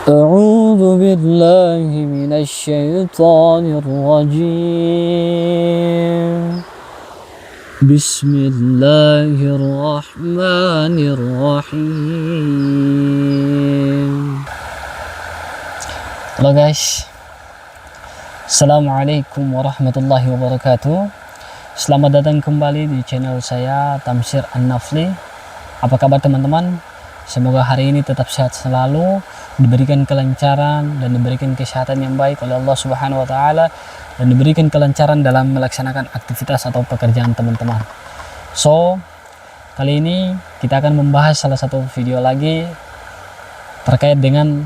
أعوذ بالله من الشيطان الرجيم بسم الله الرحمن الرحيم. Halo guys, Assalamualaikum warahmatullahi wabarakatuh. Selamat datang kembali di channel saya, Tamsir An-Nafli. Apa kabar teman-teman? Semoga hari ini tetap sehat selalu, diberikan kelancaran dan diberikan kesehatan yang baik oleh Allah Subhanahu wa taala, dan diberikan kelancaran dalam melaksanakan aktivitas atau pekerjaan teman-teman. So, kali ini kita akan membahas salah satu video lagi terkait dengan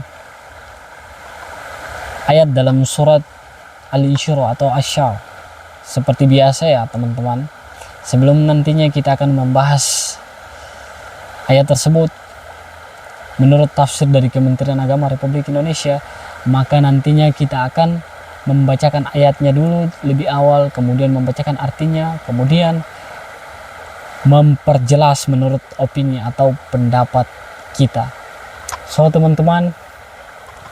ayat dalam surat Al-Insyirah atau Asy-Syarr. Seperti biasa ya teman-teman, sebelum nantinya kita akan membahas ayat tersebut menurut tafsir dari Kementerian Agama Republik Indonesia, maka nantinya kita akan membacakan ayatnya dulu lebih awal, kemudian membacakan artinya, kemudian memperjelas menurut opini atau pendapat kita. So teman-teman,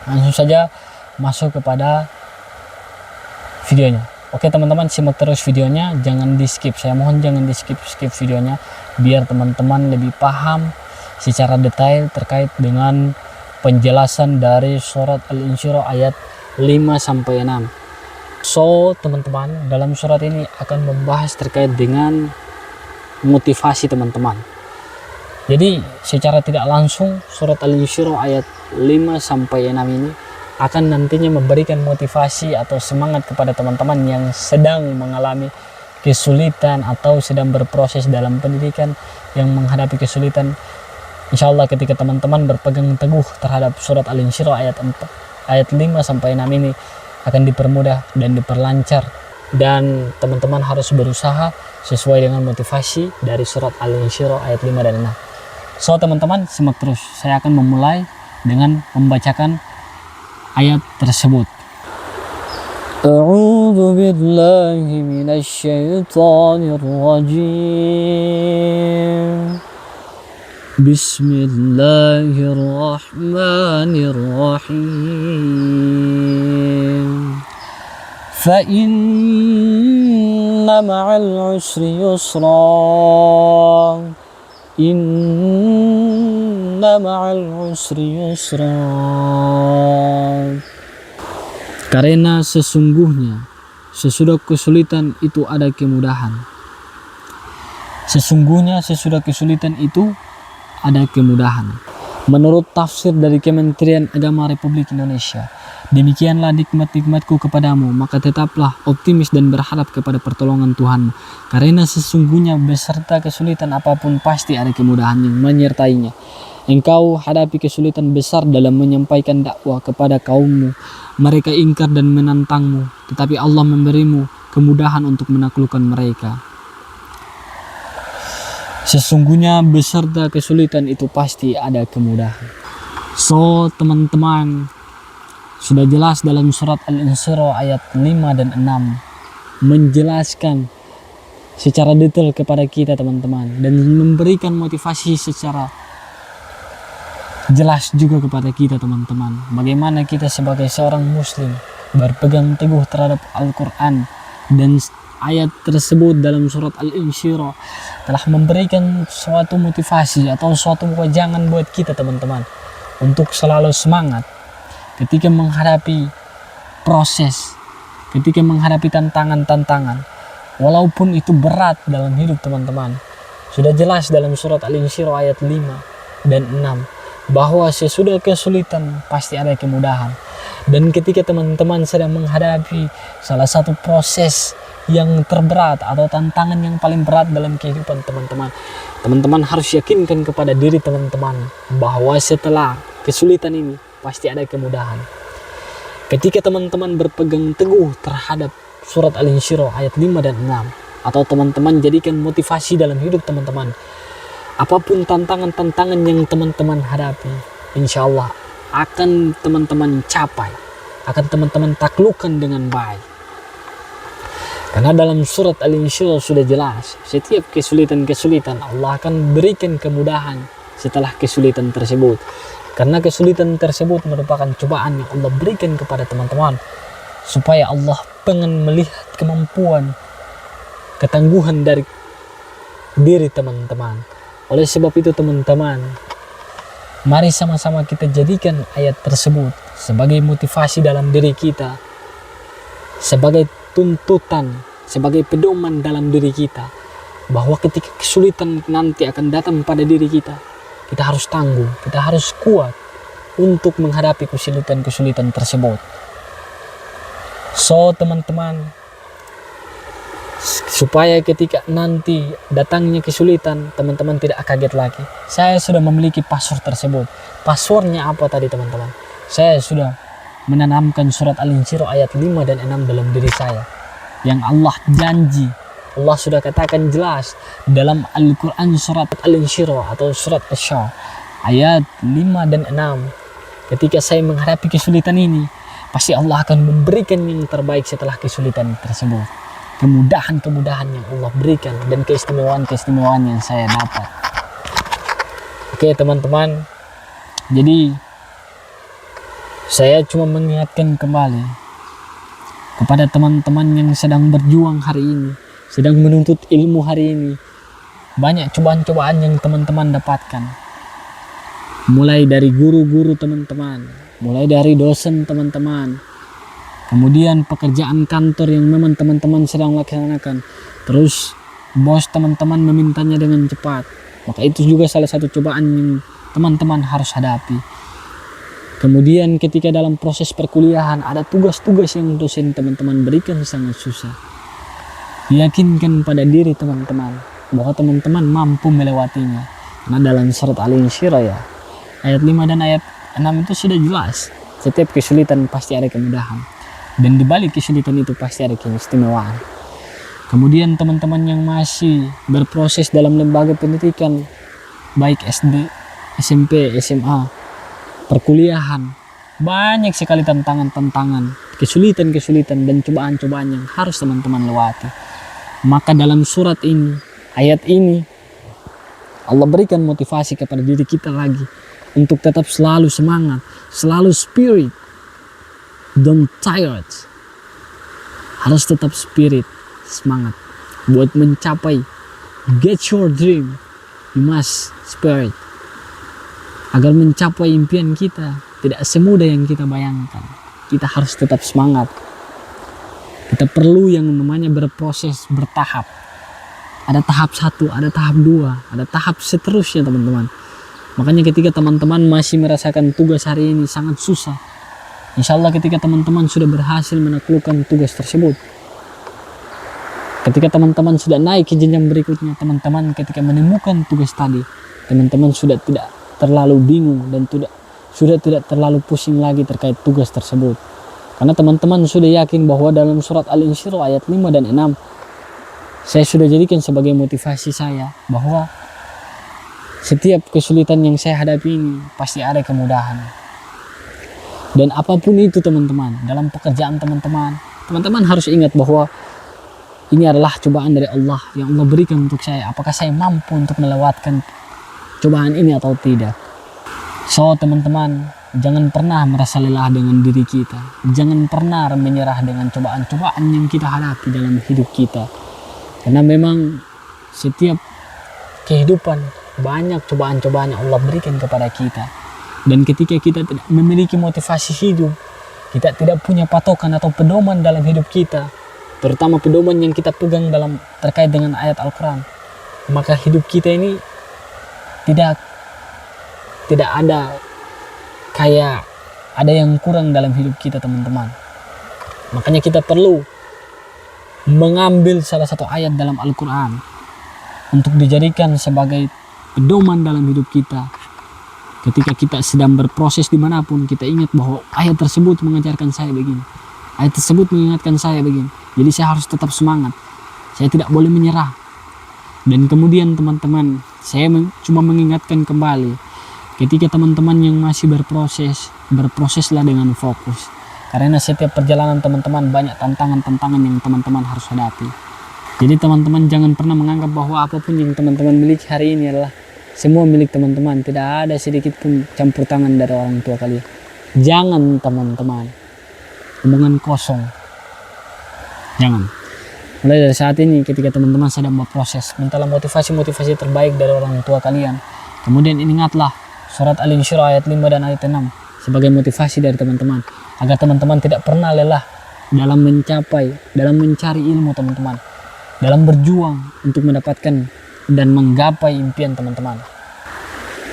langsung saja masuk kepada videonya. Oke teman-teman, simak terus videonya, jangan di skip. Saya mohon jangan di skip videonya, biar teman-teman lebih paham secara detail terkait dengan penjelasan dari surat Al-Insyirah ayat 5-6. So teman-teman, dalam surat ini akan membahas terkait dengan motivasi teman-teman. Jadi secara tidak langsung surat Al-Insyirah ayat 5-6 ini akan nantinya memberikan motivasi atau semangat kepada teman-teman yang sedang mengalami kesulitan atau sedang berproses dalam pendidikan, yang menghadapi kesulitan. Insya Allah ketika teman-teman berpegang teguh terhadap surat Al-Insyirah ayat 5-6 ini akan dipermudah dan diperlancar, dan teman-teman harus berusaha sesuai dengan motivasi dari surat Al-Insyirah ayat 5 dan 6. So teman-teman, simak terus. Saya akan memulai dengan membacakan ayat tersebut. A'udzu billahi minasy syaithanir rajim. Bismillahirrahmanirrahim. Fa inna ma'al usri yusra. Inna ma'al usri yusra. Karena sesungguhnya sesudah kesulitan itu ada kemudahan. Sesungguhnya sesudah kesulitan itu ada kemudahan. Menurut tafsir dari Kementerian Agama Republik Indonesia, demikianlah nikmat-nikmatku kepadamu, maka tetaplah optimis dan berharap kepada pertolongan Tuhanmu. Karena sesungguhnya beserta kesulitan apapun pasti ada kemudahan yang menyertainya. Engkau hadapi kesulitan besar dalam menyampaikan dakwah kepada kaummu. Mereka ingkar dan menantangmu, tetapi Allah memberimu kemudahan untuk menaklukkan mereka. Sesungguhnya beserta kesulitan itu pasti ada kemudahan. So teman-teman, sudah jelas dalam surat Al-Insyirah ayat 5 dan 6 menjelaskan secara detail kepada kita teman-teman, dan memberikan motivasi secara jelas juga kepada kita teman-teman, bagaimana kita sebagai seorang muslim berpegang teguh terhadap Al-Quran. Dan ayat tersebut dalam surat Al-Insyirah telah memberikan suatu motivasi atau suatu wejangan buat kita teman-teman untuk selalu semangat ketika menghadapi proses, ketika menghadapi tantangan-tantangan, walaupun itu berat dalam hidup teman-teman. Sudah jelas dalam surat Al-Insyirah ayat 5 dan 6 bahwa sesudah kesulitan pasti ada kemudahan. Dan ketika teman-teman sedang menghadapi salah satu proses yang terberat atau tantangan yang paling berat dalam kehidupan teman-teman, teman-teman harus yakinkan kepada diri teman-teman bahwa setelah kesulitan ini pasti ada kemudahan. Ketika teman-teman berpegang teguh terhadap surat Al-Insyirah ayat 5 dan 6, atau teman-teman jadikan motivasi dalam hidup teman-teman, apapun tantangan-tantangan yang teman-teman hadapi, insya Allah akan teman-teman capai, akan teman-teman taklukkan dengan baik. Karena dalam surat Al-Insyirah sudah jelas, setiap kesulitan-kesulitan Allah akan berikan kemudahan setelah kesulitan tersebut. Karena kesulitan tersebut merupakan cobaan yang Allah berikan kepada teman-teman, supaya Allah pengen melihat kemampuan, ketangguhan dari diri teman-teman. Oleh sebab itu teman-teman, mari sama-sama kita jadikan ayat tersebut sebagai motivasi dalam diri kita, sebagai tuntutan, sebagai pedoman dalam diri kita, bahwa ketika kesulitan nanti akan datang pada diri kita, kita harus tangguh, kita harus kuat untuk menghadapi kesulitan-kesulitan tersebut. So teman-teman, supaya ketika nanti datangnya kesulitan, teman-teman tidak kaget lagi. Saya sudah memiliki password tersebut. Passwordnya apa tadi teman-teman? Saya sudah menanamkan surat Al-Insyirah ayat 5 dan 6 dalam diri saya. Yang Allah janji, Allah sudah katakan jelas dalam Al-Quran surat Al-Insyirah atau surat Asy-Syarah ayat 5 dan 6. Ketika saya menghadapi kesulitan ini, pasti Allah akan memberikan yang terbaik setelah kesulitan tersebut. Kemudahan-kemudahan yang Allah berikan dan keistimewaan-keistimewaan yang saya dapat. Oke teman-teman, jadi saya cuma mengingatkan kembali kepada teman-teman yang sedang berjuang hari ini, sedang menuntut ilmu hari ini. Banyak cobaan-cobaan yang teman-teman dapatkan, mulai dari guru-guru teman-teman, mulai dari dosen teman-teman, kemudian pekerjaan kantor yang memang teman-teman sedang laksanakan, terus bos teman-teman memintanya dengan cepat. Maka itu juga salah satu cobaan yang teman-teman harus hadapi. Kemudian ketika dalam proses perkuliahan ada tugas-tugas yang dosen teman-teman berikan sangat susah. Yakinkan pada diri teman-teman bahwa teman-teman mampu melewatinya. Karena dalam surat Al-Insyirah ya, ayat 5 dan ayat 6 itu sudah jelas. Setiap kesulitan pasti ada kemudahan. Dan di balik kesulitan itu pasti ada keistimewaan. Kemudian teman-teman yang masih berproses dalam lembaga pendidikan, baik SD, SMP, SMA, perkuliahan, banyak sekali tantangan-tantangan, kesulitan-kesulitan dan cobaan-cobaan yang harus teman-teman lewati. Maka dalam surat ini, ayat ini, Allah berikan motivasi kepada diri kita lagi untuk tetap selalu semangat, selalu spirit, don't tired. Harus tetap spirit, semangat buat mencapai get your dream. You must spirit. Agar mencapai impian kita tidak semudah yang kita bayangkan. Kita harus tetap semangat. Kita perlu yang namanya berproses bertahap. Ada tahap 1, ada tahap 2, ada tahap seterusnya teman-teman. Makanya ketika teman-teman masih merasakan tugas hari ini sangat susah, insya Allah ketika teman-teman sudah berhasil menaklukkan tugas tersebut, ketika teman-teman sudah naik ke jenjang berikutnya, teman-teman ketika menemukan tugas tadi, teman-teman sudah tidak terlalu bingung dan sudah tidak terlalu pusing lagi terkait tugas tersebut. Karena teman-teman sudah yakin bahwa dalam surat Al-Insyirah ayat 5 dan 6 saya sudah jadikan sebagai motivasi saya bahwa setiap kesulitan yang saya hadapi ini pasti ada kemudahan. Dan apapun itu teman-teman, dalam pekerjaan teman-teman harus ingat bahwa ini adalah cobaan dari Allah yang Allah berikan untuk saya. Apakah saya mampu untuk melewatkan cobaan ini atau tidak? So teman-teman, jangan pernah merasa lelah dengan diri kita. Jangan pernah menyerah dengan cobaan-cobaan yang kita hadapi dalam hidup kita. Karena memang setiap kehidupan banyak cobaan-cobaan yang Allah berikan kepada kita. Dan ketika kita tidak memiliki motivasi hidup, kita tidak punya patokan atau pedoman dalam hidup kita, terutama pedoman yang kita pegang dalam terkait dengan ayat Al-Quran, maka hidup kita ini tidak ada kayak ada yang kurang dalam hidup kita teman-teman. Makanya kita perlu mengambil salah satu ayat dalam Al-Quran untuk dijadikan sebagai pedoman dalam hidup kita. Ketika kita sedang berproses dimanapun, kita ingat bahwa ayat tersebut mengajarkan saya begini, ayat tersebut mengingatkan saya begini. Jadi saya harus tetap semangat, saya tidak boleh menyerah. Dan kemudian teman-teman, saya cuma mengingatkan kembali, ketika teman-teman yang masih berproseslah dengan fokus. Karena setiap perjalanan teman-teman banyak tantangan-tantangan yang teman-teman harus hadapi. Jadi teman-teman jangan pernah menganggap bahwa apapun yang teman-teman miliki hari ini adalah semua milik teman-teman. Tidak ada sedikit pun campur tangan dari orang tua kalian. Jangan teman-teman, omongan kosong. Jangan. Mulai dari saat ini ketika teman-teman sedang berproses, mintalah motivasi-motivasi terbaik dari orang tua kalian. Kemudian ingatlah surat Al-Insyirah ayat 5 dan ayat 6 sebagai motivasi dari teman-teman, agar teman-teman tidak pernah lelah dalam mencapai, dalam mencari ilmu teman-teman, dalam berjuang untuk mendapatkan dan menggapai impian teman-teman.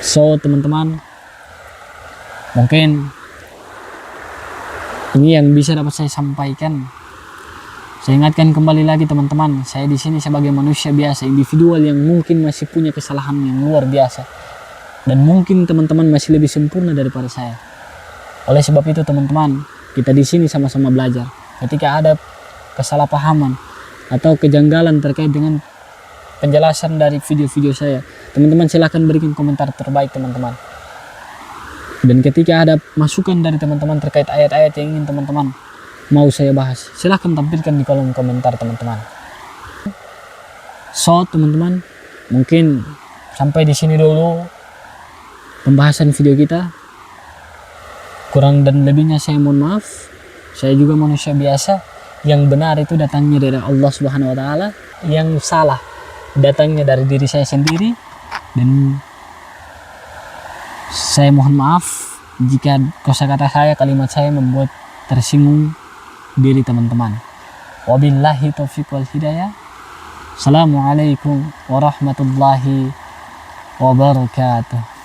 So teman-teman, mungkin ini yang bisa dapat saya sampaikan. Saya ingatkan kembali lagi teman-teman, saya di sini sebagai manusia biasa, individual yang mungkin masih punya kesalahan yang luar biasa, dan mungkin teman-teman masih lebih sempurna daripada saya. Oleh sebab itu teman-teman, kita di sini sama-sama belajar. Ketika ada kesalahpahaman atau kejanggalan terkait dengan penjelasan dari video-video saya, teman-teman silahkan berikan komentar terbaik teman-teman. Dan ketika ada masukan dari teman-teman terkait ayat-ayat yang ingin teman-teman mau saya bahas, silahkan tampilkan di kolom komentar teman-teman. So teman-teman, mungkin sampai di sini dulu pembahasan video kita. Kurang dan lebihnya saya mohon maaf. Saya juga manusia biasa. Yang benar itu datangnya dari Allah Subhanahu wa taala, yang salah datangnya dari diri saya sendiri, dan saya mohon maaf jika kosakata saya, kalimat saya membuat tersinggung diri teman-teman. Wabillahi taufiq wal hidayah. Assalamualaikum warahmatullahi wabarakatuh.